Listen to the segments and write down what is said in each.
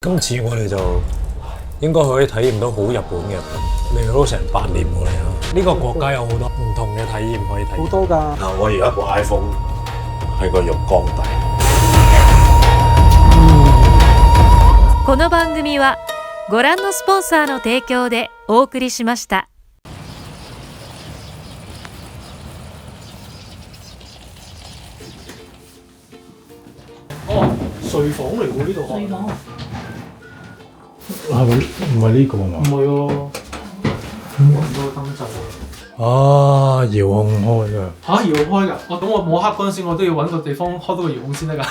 今次我哋就應該可以體驗到好日本嘅，嚟咗成8年喎你啊！呢個國家有好多唔同嘅體驗可以體驗。好多㗎。嗱，我而家部 iPhone 係個浴缸底。この番組はご覧のスポンサーの提供でお送りしました。哦，睡房嚟喎呢度。睡房。係咪唔係呢個嘛？唔係喎，唔多燈掣。啊，遙控開㗎。嚇，遙控開㗎？咁我摸黑嗰陣時，我都要揾個地方開到個遙控先得㗎。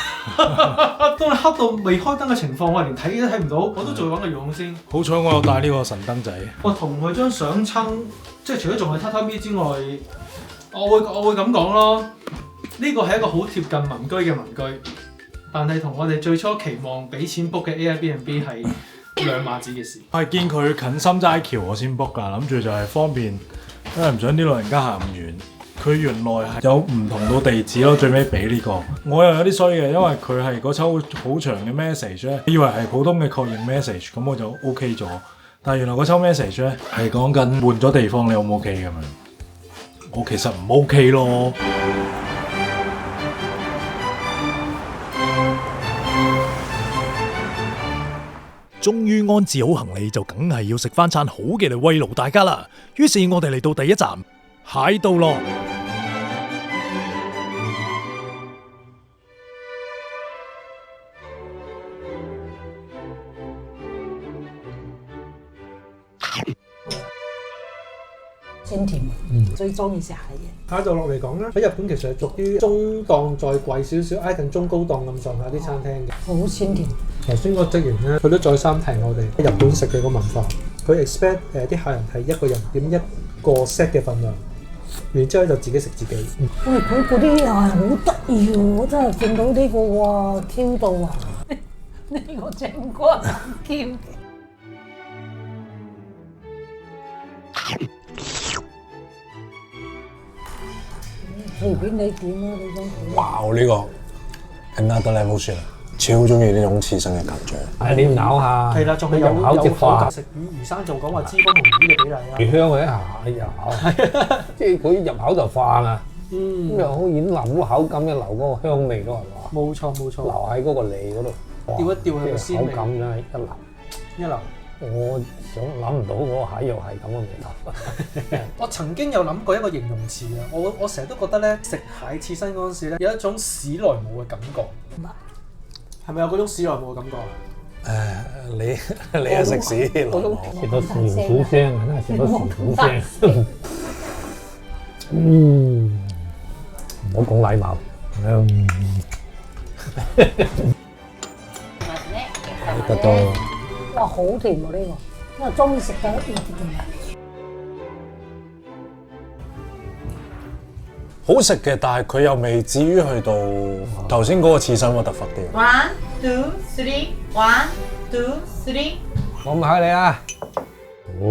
當你黑到未開燈嘅情況，我連睇都睇唔到，我都仲要揾個遙控先。好彩我有帶呢個神燈仔。我同佢張相撐，即係除咗仲係榻榻米之外，我會咁講咯。呢個係一個好貼近民居嘅民居，但係同我哋最初期望俾錢 book 嘅 Airbnb 係兩碼子嘅事。係見佢近心齋橋我先 book 㗎，諗住就係方便，因為唔想啲老人家行咁遠。佢原來係有唔同到地址咯，最尾俾呢個。我又有啲衰嘅，因為佢係嗰抽好長嘅 message 咧，以為係普通嘅確認 message，咁我就 OK 咗。但係原來嗰抽 message 咧係講緊換咗地方，你 O 唔 OK 咁樣？我其實唔 OK 咯。終於安置好行李，就梗係要食翻餐好嘅嚟慰勞大家啦。於是我哋嚟到第一站蟹道樂。鮮甜，最中意食蟹嘢。蟹道樂嚟講咧，喺日本其實係屬於中檔再貴少少，挨近中高檔咁上下啲餐廳嘅。好鮮甜。頭先個職員咧，佢都再三提我哋日本食嘅個文化，佢 expect 啲客人係一個人點一個 set 嘅份量，然之後就自己食自己。喂，佢嗰啲又係好得意喎！我真係見到呢個哇 Q 到啊！呢個正骨 Q。隨便你點啊，你想點？哇！我呢個 another level 算啦，超中意呢種刺身嘅感覺。係你咬下，係啦，仲係有口接化。食魚生仲講話脂肪同魚嘅比例啊。魚香佢一下咬，即係佢入口就化啊。咁又好軟腍，口感一流嗰個香味都係嘛。冇錯冇錯。留喺嗰個脷嗰度，吊一吊佢個鮮味。口感真係一流。一流。我諗唔到嗰個蟹肉係咁嘅味道。我曾經有諗過一個形容詞啊，我成日都覺得咧，食蟹刺身嗰陣時咧，有一種史萊姆嘅感覺。係咪有嗰種史萊姆嘅感覺啊？你係食屎，食到甜苦聲，真係食到甜苦聲。唔好講禮貌。得到。哇，好甜喎呢個，因為中意食嘅一啲嘅。好食嘅，但係佢又未至於去到頭先嗰個刺身核突忽啲。1, 2, 3, 1, 2, 3。我唔客氣啦。哦，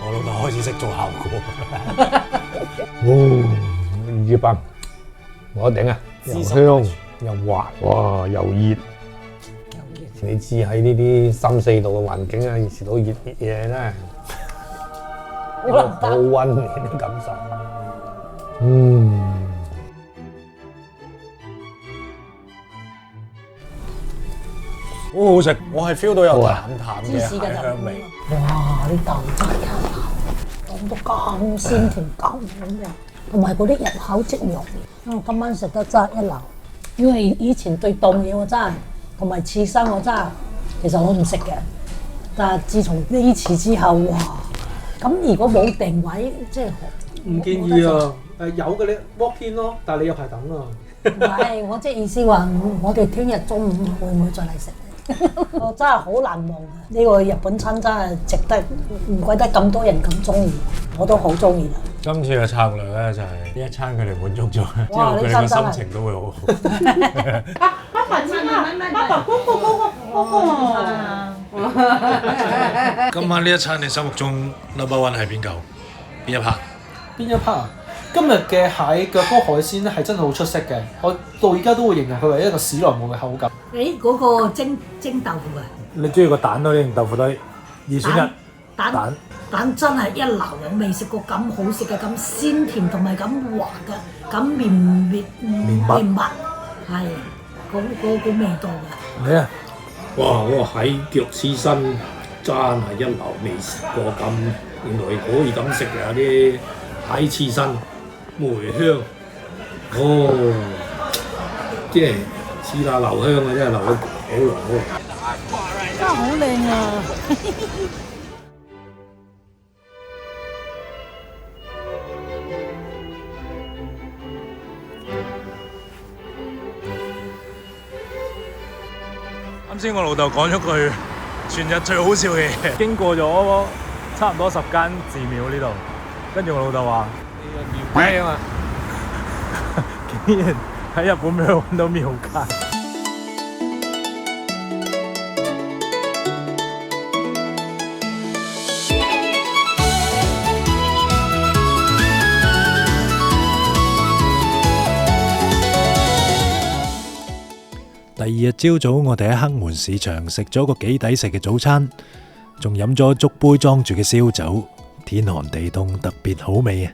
我老豆開始識做效果。哦，200，我頂啊！又香又滑，哇，又熱。你知喺呢啲3、4度嘅環境啊，食到熱嘢咧，好溫暖嘅感受。好好食，我係 feel 到有淡淡嘅蟹香味。哇！啲豆真係講到咁鮮甜咁好味，同埋嗰啲入口即溶。今晚食得真係一流，因為以前對凍嘢我真係。同埋刺身我真係，其實我唔食嘅，但係自從呢次之後，哇！咁如果冇定位，即係唔建議啊。有嘅你 walk in 咯，但係你有排等啊。唔係，我即係意思話，我哋聽日中午會唔會再嚟食？我真係好難忘嘅，呢個日本餐真係值得，唔怪得咁多人咁中意，我都好中意啦。今次嘅策略咧就係呢一餐佢哋滿足咗，之後佢哋個心情都會好好。今晚呢一餐你心目中 number one 係邊嚿？邊一 part？邊一 part 啊？今日嘅蟹腳嗰個海鮮咧係真係好出色嘅，我到而家都會形容佢為一個史萊姆嘅口感。誒嗰個蒸豆腐啊，你中意個蛋多啲定豆腐多啲？二選一。蛋真係一流，我未食過咁好食嘅，咁鮮甜同埋咁滑嘅，咁綿密，係嗰個味道嘅。你啊？哇！嗰個蟹腳刺身真係一流，未試過咁，原來可以咁食嘅啲蟹刺身，梅香，即係刺辣留香啊！真係留得好濃好濃。真係好靚啊！啱先我老豆講咗句全日最好笑嘅嘢，經過咗差唔多10間寺廟呢度，跟住我老豆話：廟街啊嘛，竟然喺日本未揾到廟街。第二日朝早，我哋喺黑門市場食咗個幾抵食嘅早餐，仲飲咗竹杯裝住嘅燒酒，天寒地凍，特別好味啊！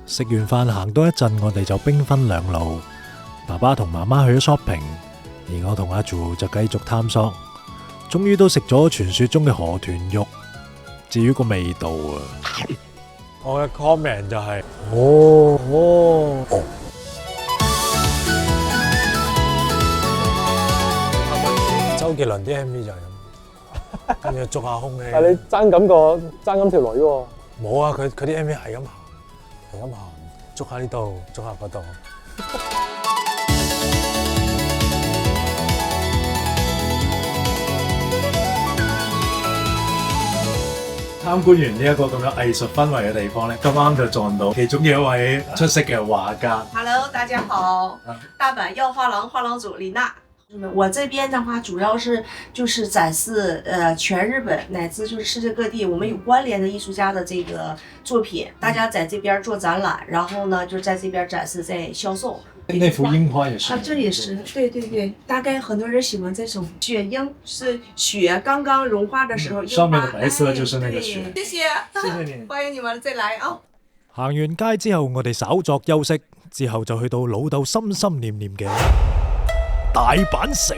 食完飯行多一陣，我哋就兵分兩路，爸爸同媽媽去咗 shopping，而我同阿 Joe 就繼續探索，終於都食咗傳說中嘅河豚肉。至於個味道啊，我嘅 comment 就係周杰倫啲 MV 就係咁，跟住捉下空氣。但係你爭緊條女喎。冇啊！佢啲 MV 係咁行，捉下呢度，捉下嗰度。參觀完呢一個咁有藝術氛圍嘅地方咧，咁啱就撞到其中嘅一位出色嘅畫家。Hello， 大家好，大阪耀畫廊畫廊主李娜。我這邊的話，主要是就是展示全日本乃至就是世界各地我們有關聯的藝術家的這個作品，大家在這邊做展覽，然後呢就在這邊展示，在銷售。那幅櫻花也是啊，這也是，對，大概很多人喜歡這種雪櫻，是雪剛剛融化的時候，上面的白色就是那個雪。謝謝你，歡迎你們再來啊！行完街之後，我哋稍作休息，之後就去到老豆心心念念嘅大阪城。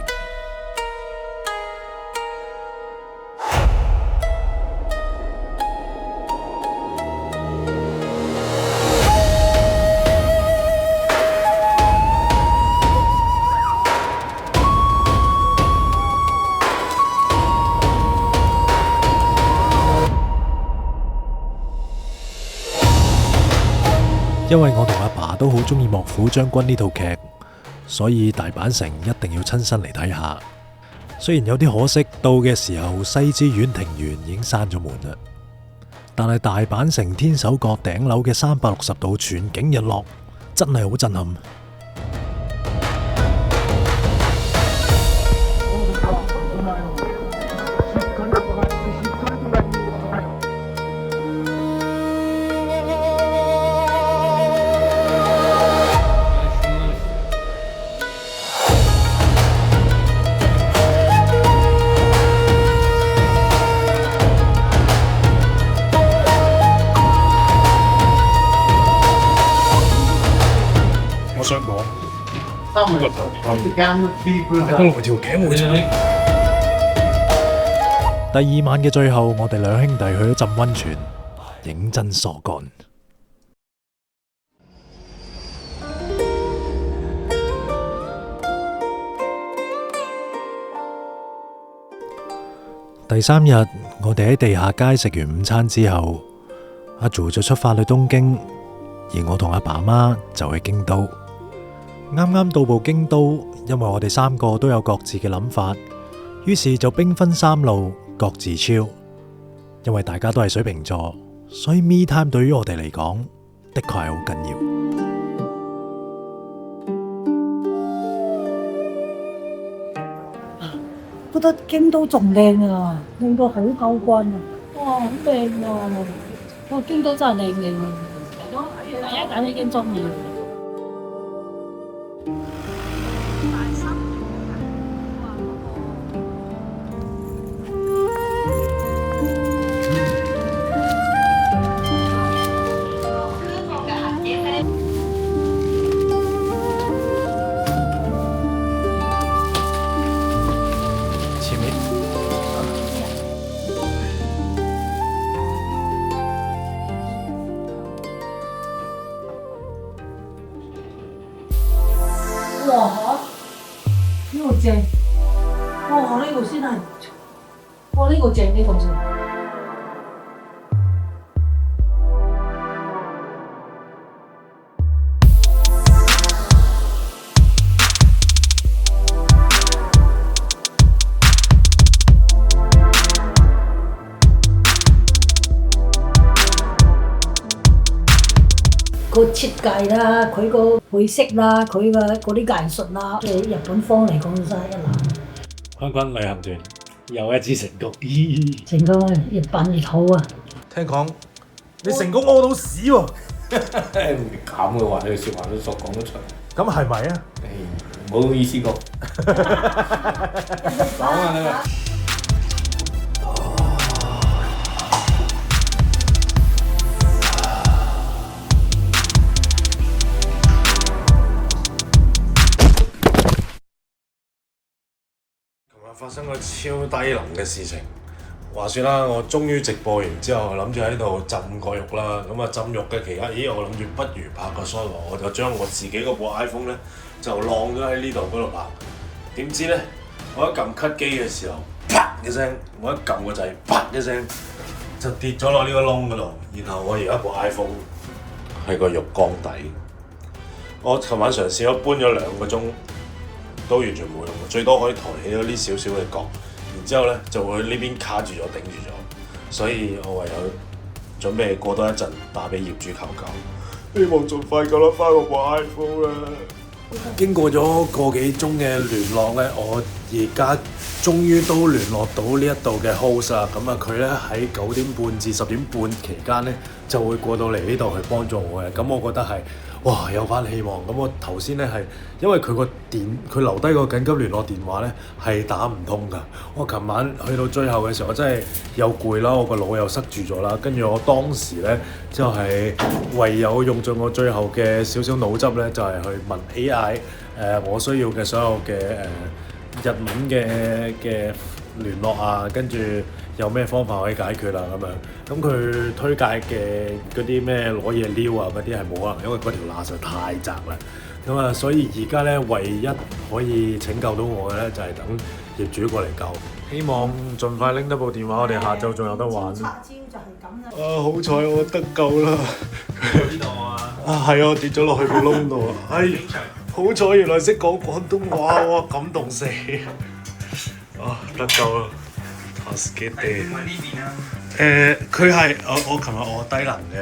因為我同阿爸都好鍾意《幕府將軍》呢套劇，所以大阪城一定要親身嚟睇下。雖然有啲可惜，到嘅時候西之丸庭園已經閂咗門啦，但係大阪城天守閣頂樓嘅360度全景日落真係好震撼。我想講，第二晚嘅最後，我哋兩兄弟去咗浸溫泉，認真傻幹。第3日，我哋喺地下街食完午餐之後，阿 Joe 就出發去東京，而我同阿爸媽就去京都。啱啱到埗京都，因為我哋3個都有各自嘅諗法，於是就兵分3路，各自超。因為大家都係水瓶座，所以 me time 對於我哋嚟講，的確係好緊要。覺得京都仲靚啊，靚到好交關啊！哇，好靚啊！個京都真係靚靚嘅，第一眼已經中意。哇！呢個正，哇！呢個先係，哇！呢個正，呢個正。個設計啦，佢個配色啦，佢嘅嗰啲藝術啦，即係日本方嚟講真係一流。香港旅行團又一支成功，成功越辦越好啊！聽講你成功屙到屎喎，咁嘅話，你説話都所講得出。咁係咪啊？唔好意思講。講啊你。發生個超低能嘅事情。話説啦，我終於直播完之後，諗住喺度浸個浴啦。咁啊浸浴嘅期間，我諗住不如拍個 solo，我就將我自己嗰部 iPhone 咧就晾咗喺呢度嗰度拍。點知咧，我一撳 cut 機嘅時候，啪一聲，我一撳個掣，啪一聲就跌咗落呢個窿嗰度。然後我而家部 iPhone 喺個浴缸底。我琴晚嘗試咗搬咗2個鐘。都完全冇用，最多可以抬起咗呢少少嘅角，然之後咧就會呢邊卡住咗、頂住咗，所以我唯有準備過多一陣打俾業主求救，希望盡快救得翻我部 iPhone 啦。經過咗個幾鐘嘅聯絡咧，我而家終於都聯絡到呢一度嘅 host 啦。咁啊，佢咧喺9點半至10點半期間咧就會過到嚟呢度去幫助我嘅。咁我覺得係。哇！有返希望咁，我頭先咧係因為佢留低個緊急聯絡電話咧係打唔通㗎。我琴晚去到最後嘅時候，我真係又攰啦，我個腦又塞住咗啦。跟住我當時咧就係唯有用盡我最後嘅少少腦汁咧，就係去問 AI 我需要嘅所有嘅日文嘅聯絡啊，跟住有咩方法可以解決啊咁樣。咁佢推介嘅嗰啲咩攞嘢撩啊嗰啲係冇可能，因為嗰條罅實在太窄啦。咁啊，所以而家咧唯一可以拯救到我嘅咧就係等業主過嚟救。希望盡快拎得部電話，我哋下晝仲有得玩。拆招就係咁啦。好彩我得救啦！呢度啊！係啊，跌咗落去個窿度啊！好彩原來識講廣東話喎，感動死！得救啦！助けて。唔係呢邊啊？佢係我琴日我低能嘅，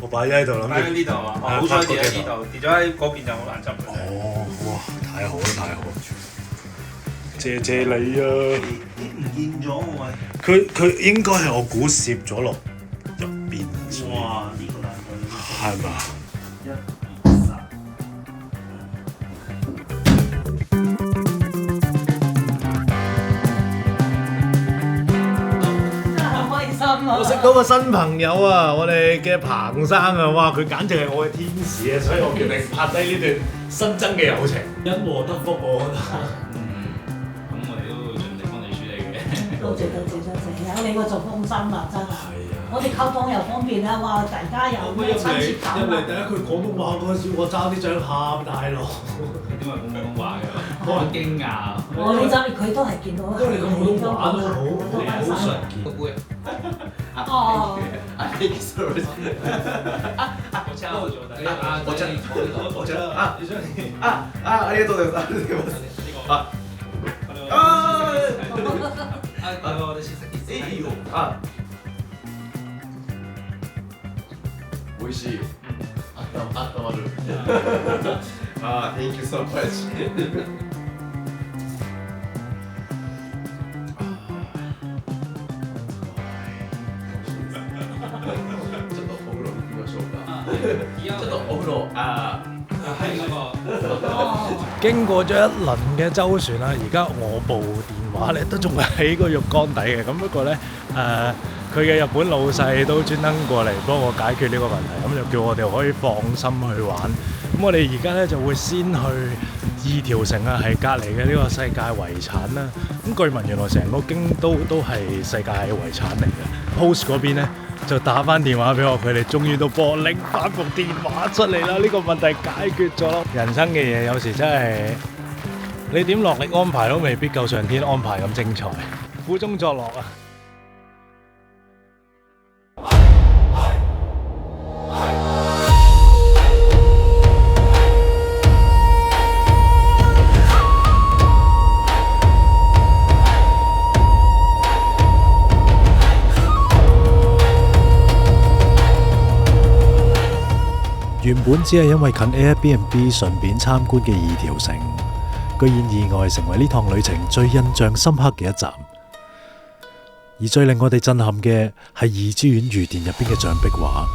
我擺咗喺度諗住。擺喺呢度啊！好彩跌喺呢度，跌咗喺嗰邊就好難執。哇！太好啦，太好！謝你啊！唔見咗喎！佢應該係我估攝咗落入邊。哇！呢個難度係嘛？1、2、3。我識到個新朋友啊！我哋嘅彭生啊，哇！佢簡直係我嘅天使啊！所以我決定拍低呢段新增嘅友情，因禍得福我覺得。咁我哋都會盡力幫你處理嘅。多謝，有你個就放心啦，真係。我哋溝通又方便啦，哇！大家又咩親切感。入嚟第一句廣東話嗰陣時，我爭啲想喊大佬。點解講廣東話嘅？好驚訝。我呢陣佢都係見到。因為你個普通話都好常見。哦。我知道。ありがとうございます。いいよ。美味しい。温まる。Thank you so much. ちょっお風呂經過咗一輪嘅周旋啦，而家我部電話咧都仲係喺個浴缸底嘅，咁不過咧佢嘅日本老細都專登過嚟幫我解決呢個問題，咁就叫我哋可以放心去玩。咁我哋而家咧就會先去二條城啊，係隔離嘅呢個世界遺產啦。咁據聞原來成個京都都係世界遺產嚟嘅。Host 嗰邊咧就打翻電話俾我，佢哋終於都幫我拎翻部電話出嚟啦，呢個問題解決咗咯。人生嘅嘢有時真係你點落力安排都未必夠上天安排咁精彩，苦中作樂啊！原本只係因為近 Airbnb 順便參觀嘅二條城，居然意外成為呢趟旅程最印象深刻嘅一站。而最令我哋震撼嘅係二之院御殿入邊嘅象壁畫。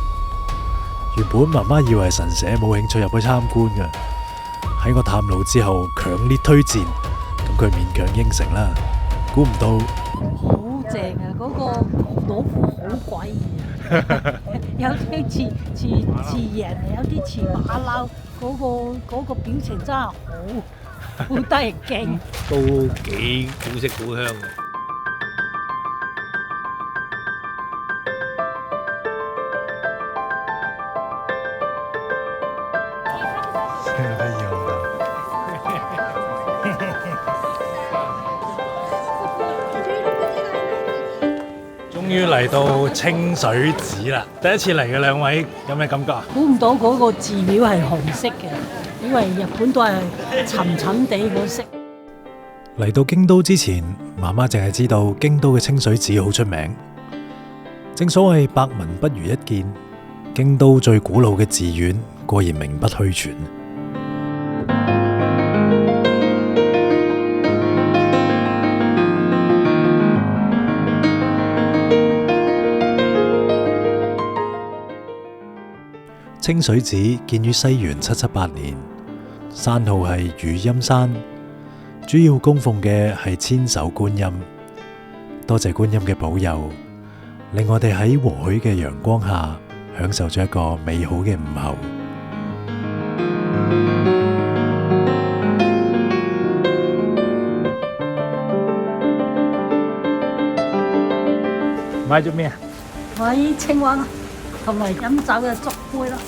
原本媽媽以為神社冇興趣入去參觀嘅，喺我探路之後強烈推薦，咁佢勉強應承啦。估唔到好正啊！嗰個攞布好詭異啊，有啲似人，有啲似馬騮，嗰個表情真係好得人驚。都幾古色古香嘅。終於嚟到清水寺啦！第一次嚟嘅兩位有咩感覺啊？估唔到嗰個寺廟係紅色嘅，因為日本都係沉沉地嗰色。嚟到京都之前，媽媽淨係知道京都嘅清水寺好出名。正所謂百聞不如一見，京都最古老嘅寺院果然名不虛傳。清水寺建於西元778年，山號係御陰山，主要供奉嘅係千手觀音。多謝觀音嘅保佑，令我哋喺和煦嘅陽光下享受咗一個美好嘅午後。買咗咩啊？買青蛙同埋飲酒嘅竹杯咯。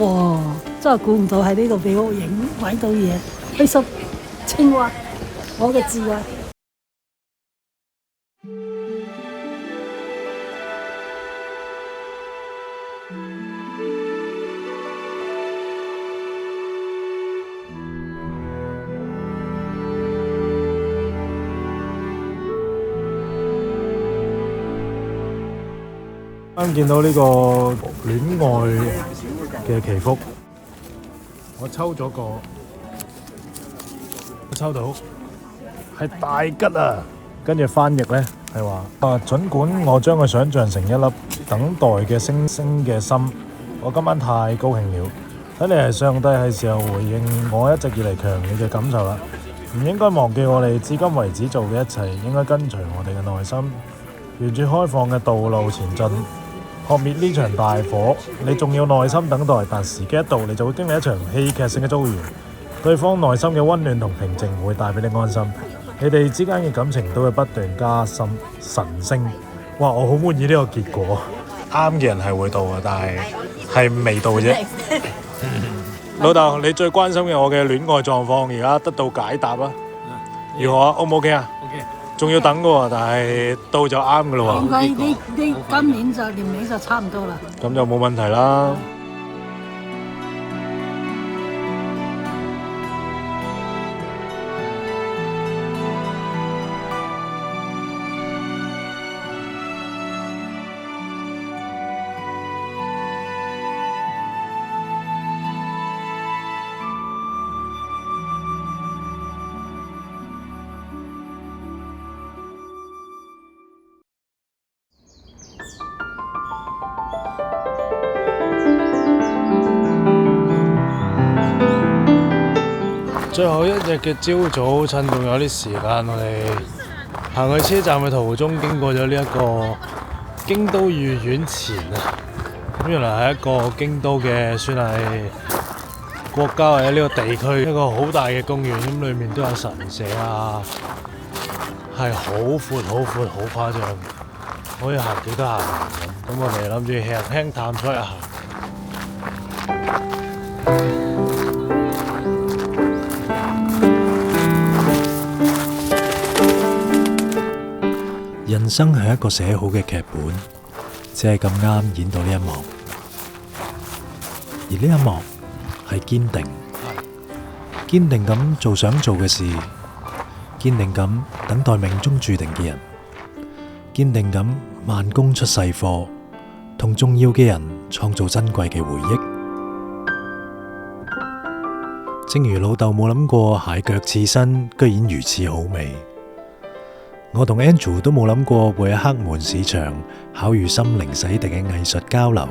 哇！真係估唔到喺呢度俾我揾到嘢，開心！青蛙，我嘅智慧。啱見到呢個戀愛嘅祈福，我抽咗個，我抽到係大吉啊！跟住翻譯呢係話儘管我將佢想像成一粒等待嘅星星嘅心，我今晚太高興了。睇嚟係上帝係時候回應我一直以嚟強烈嘅感受啦。唔應該忘記我哋至今為止做嘅一切，應該跟隨我哋嘅內心，沿住開放嘅道路前進。撲滅呢場大火，你仲要耐心等待，但時機一到，你就會經歷一場戲劇性嘅遭遇。對方內心嘅溫暖同平靜會帶俾你安心，你哋之間嘅感情都會不斷加深神升。哇！我好滿意呢個結果，啱嘅人係會到嘅，但係未到啫。老豆，你最關心嘅我嘅戀愛狀況，而家得到解答啊！如何啊？O 唔 OK 啊？仲要等嘅喎，但係到就啱嘅咯喎。應該呢今年就年尾就差唔多啦。咁就冇問題啦。最後一日嘅朝早，趁仲有啲時間，我哋行去車站嘅途中，經過咗呢一個京都御苑前啊。咁原來係一個京都嘅算係國家或者呢個地區一個好大嘅公園，咁裏面都有神社啊，係好闊、好闊、好誇張，可以行幾多行咁。咁我哋諗住輕輕探索一下。人生係一個寫好嘅劇本，只係咁啱演到呢一幕，而呢一幕係堅定，堅定咁做想做嘅事，堅定咁等待命中注定嘅人，堅定咁慢工出細貨，同重要嘅人創造珍貴嘅回憶。正如老豆冇諗過蟹腳刺身居然如此好味，我同 Andrew 都冇諗過會喺黑門市場巧遇心靈洗滌嘅藝術交流。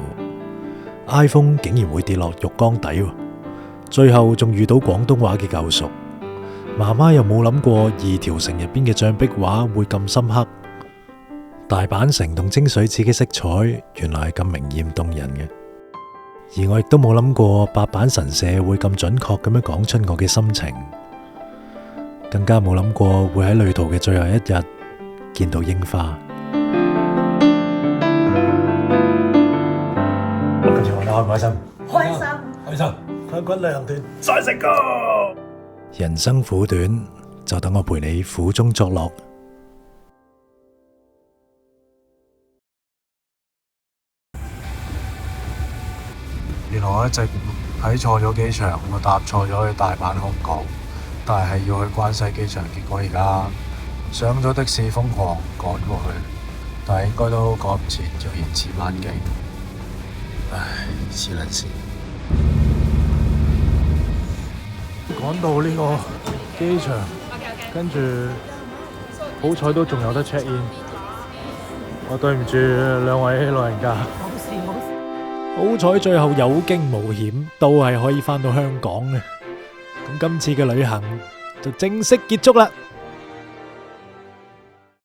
iPhone 竟然會跌落浴缸底喎，最後仲遇到廣東話嘅救贖。媽媽又冇諗過二條城入邊嘅象壁畫會咁深刻，大阪城同清水寺嘅色彩原來係咁明豔動人嘅。而我亦都冇諗過八坂神社會咁準確咁樣講出我嘅心情，更加冇諗過會喺旅途嘅最後一日見到櫻花。跟住我哋開唔開心？開心。開心！香港旅行團再食過。人生苦短，就等我陪你苦中作樂。原來我一直睇錯咗機場，我搭錯咗去大阪香港，但係要去關西機場，結果而家上咗的士瘋狂趕過去，但係應該都趕唔切，就延遲班機。唉，黐撚線！趕到呢個機場，跟住好彩都仲有得 check in。我對唔住兩位老人家。好彩最後有驚無險，都係可以返到香港嘅。咁今次嘅旅行就正式結束啦。